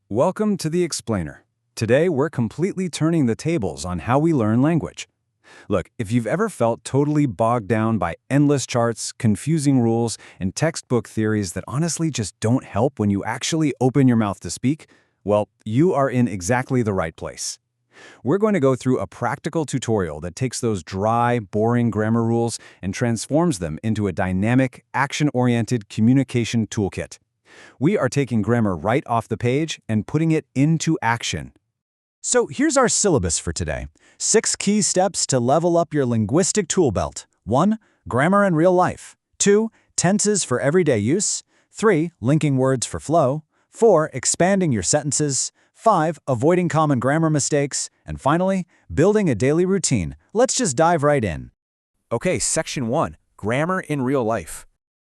Welcome to the Explainer. Today, we're completely turning the tables on how we learn language. Look, if you've ever felt totally bogged down by endless charts, confusing rules, and textbook theories that honestly just don't help when you actually open your mouth to speak, well, you are in exactly the right place. We're going to go through a practical tutorial that takes those dry, boring grammar rules and transforms them into a dynamic, action-oriented communication toolkit. We are taking grammar right off the page and putting it into action. So here's our syllabus for today. 6 key steps to level up your linguistic tool belt. 1. Grammar in real life. 2. Tenses for everyday use. 3. Linking words for flow. 4. Expanding your sentences. 5. Avoiding common grammar mistakes. And finally, building a daily routine. Let's just dive right in. Okay, Section 1, Grammar in Real Life.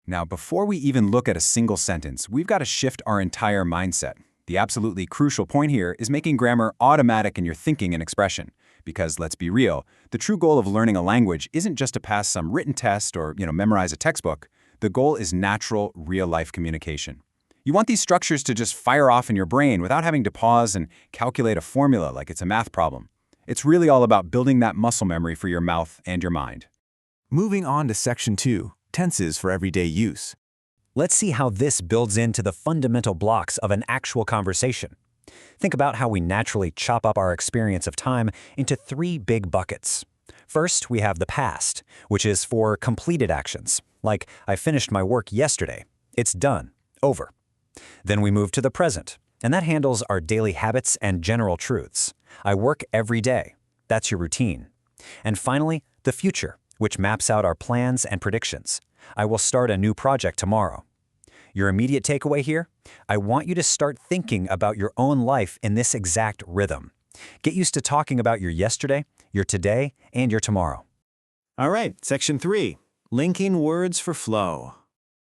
Now, before we even look at a single sentence, we've got to shift our entire mindset. The absolutely crucial point here is making grammar automatic in your thinking and expression. Because, let's be real, the true goal of learning a language isn't just to pass some written test or, memorize a textbook. The goal is natural, real-life communication. You want these structures to just fire off in your brain without having to pause and calculate a formula like it's a math problem. It's really all about building that muscle memory for your mouth and your mind. Moving on to Section 2, Tenses for Everyday Use. Let's see how this builds into the fundamental blocks of an actual conversation. Think about how we naturally chop up our experience of time into 3 big buckets. First, we have the past, which is for completed actions, like I finished my work yesterday. It's done. Over. Then we move to the present, and that handles our daily habits and general truths. I work every day. That's your routine. And finally, the future, which maps out our plans and predictions. I will start a new project tomorrow. Your immediate takeaway here? I want you to start thinking about your own life in this exact rhythm. Get used to talking about your yesterday, your today, and your tomorrow. All right, Section 3, Linking Words for Flow.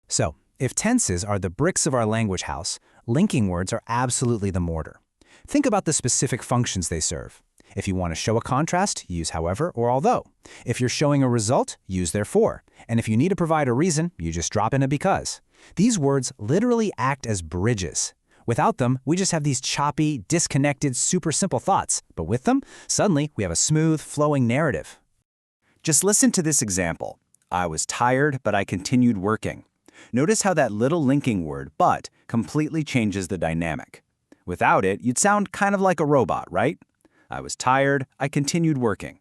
So, if tenses are the bricks of our language house, linking words are absolutely the mortar. Think about the specific functions they serve. If you want to show a contrast, use however or although. If you're showing a result, use therefore. And if you need to provide a reason, you just drop in a because. These words literally act as bridges. Without them, we just have these choppy, disconnected, super simple thoughts. But with them, suddenly we have a smooth, flowing narrative. Just listen to this example. I was tired, but I continued working. Notice how that little linking word, but, completely changes the dynamic. Without it, you'd sound kind of like a robot, right? I was tired, I continued working.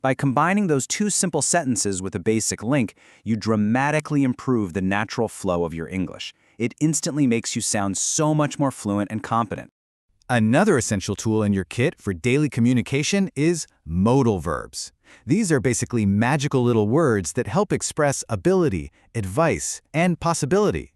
By combining those 2 simple sentences with a basic link, you dramatically improve the natural flow of your English. It instantly makes you sound so much more fluent and competent. Another essential tool in your kit for daily communication is modal verbs. These are basically magical little words that help express ability, advice, and possibility.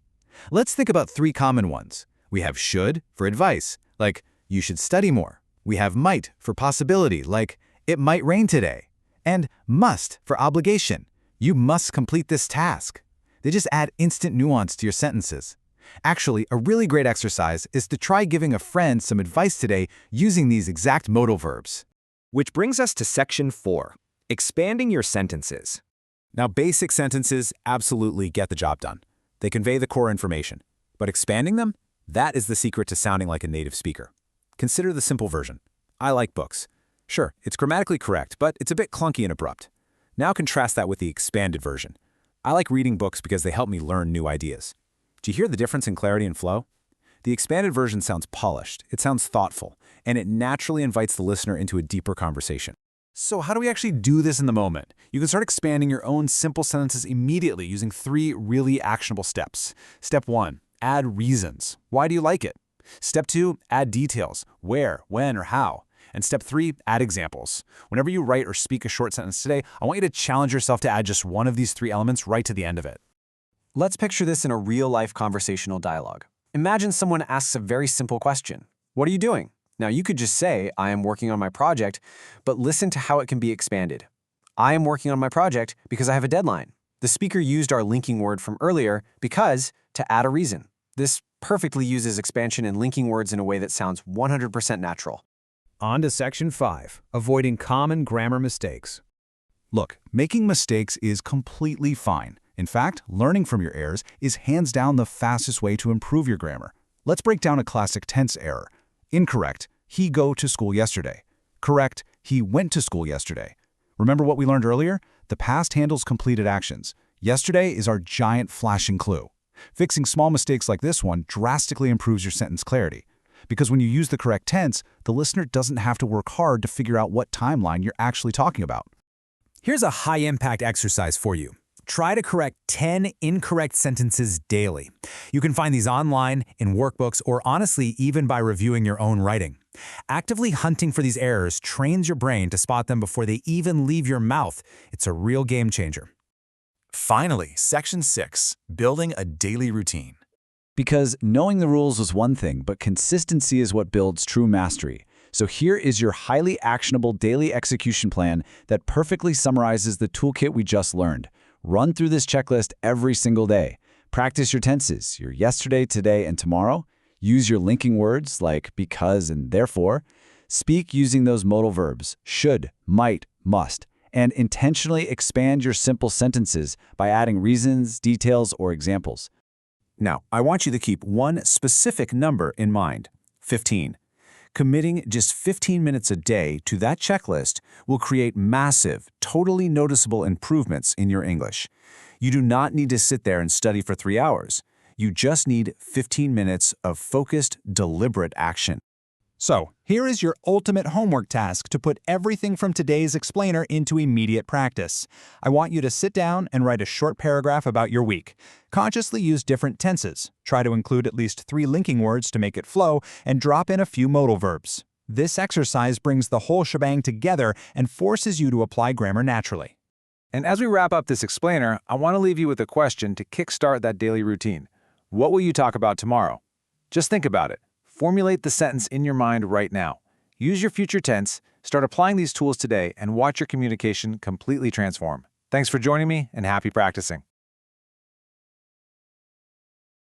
Let's think about 3 common ones. We have should for advice, like you should study more. We have might for possibility, like it might rain today. And must for obligation. You must complete this task. They just add instant nuance to your sentences. Actually, a really great exercise is to try giving a friend some advice today using these exact modal verbs. Which brings us to Section 4, Expanding Your Sentences. Now, basic sentences absolutely get the job done. They convey the core information. But expanding them? That is the secret to sounding like a native speaker. Consider the simple version. I like books. Sure, it's grammatically correct, but it's a bit clunky and abrupt. Now contrast that with the expanded version. I like reading books because they help me learn new ideas. Do you hear the difference in clarity and flow? The expanded version sounds polished, it sounds thoughtful, and it naturally invites the listener into a deeper conversation. So how do we actually do this in the moment? You can start expanding your own simple sentences immediately using 3 really actionable steps. Step 1, add reasons. Why do you like it? Step 2, add details. Where, when, or how. And step 3, add examples. Whenever you write or speak a short sentence today, I want you to challenge yourself to add just one of these 3 elements right to the end of it. Let's picture this in a real-life conversational dialogue. Imagine someone asks a very simple question. What are you doing? Now, you could just say, I am working on my project, but listen to how it can be expanded. I am working on my project because I have a deadline. The speaker used our linking word from earlier, because, to add a reason. This perfectly uses expansion and linking words in a way that sounds 100% natural. On to Section 5, Avoiding Common Grammar Mistakes. Look, making mistakes is completely fine. In fact, learning from your errors is hands down the fastest way to improve your grammar. Let's break down a classic tense error, Incorrect. He go to school yesterday. Correct. He went to school yesterday. Remember what we learned earlier? The past handles completed actions. Yesterday is our giant flashing clue. Fixing small mistakes like this one drastically improves your sentence clarity. Because when you use the correct tense, the listener doesn't have to work hard to figure out what timeline you're actually talking about. Here's a high-impact exercise for you. Try to correct 10 incorrect sentences daily. You can find these online, in workbooks, or honestly, even by reviewing your own writing. Actively hunting for these errors trains your brain to spot them before they even leave your mouth. It's a real game changer. Finally, Section 6, building a daily routine. Because knowing the rules is one thing, but consistency is what builds true mastery. So here is your highly actionable daily execution plan that perfectly summarizes the toolkit we just learned. Run through this checklist every single day. Practice your tenses, your yesterday, today, and tomorrow. Use your linking words like because and therefore. Speak using those modal verbs, should, might, must. And intentionally expand your simple sentences by adding reasons, details, or examples. Now, I want you to keep one specific number in mind, 15. Committing just 15 minutes a day to that checklist will create massive, totally noticeable improvements in your English. You do not need to sit there and study for 3 hours. You just need 15 minutes of focused, deliberate action. So, here is your ultimate homework task to put everything from today's explainer into immediate practice. I want you to sit down and write a short paragraph about your week. Consciously use different tenses. Try to include at least 3 linking words to make it flow, and drop in a few modal verbs. This exercise brings the whole shebang together and forces you to apply grammar naturally. And as we wrap up this explainer, I want to leave you with a question to kickstart that daily routine. What will you talk about tomorrow? Just think about it. Formulate the sentence in your mind right now. Use your future tense, start applying these tools today, and watch your communication completely transform. Thanks for joining me, and happy practicing.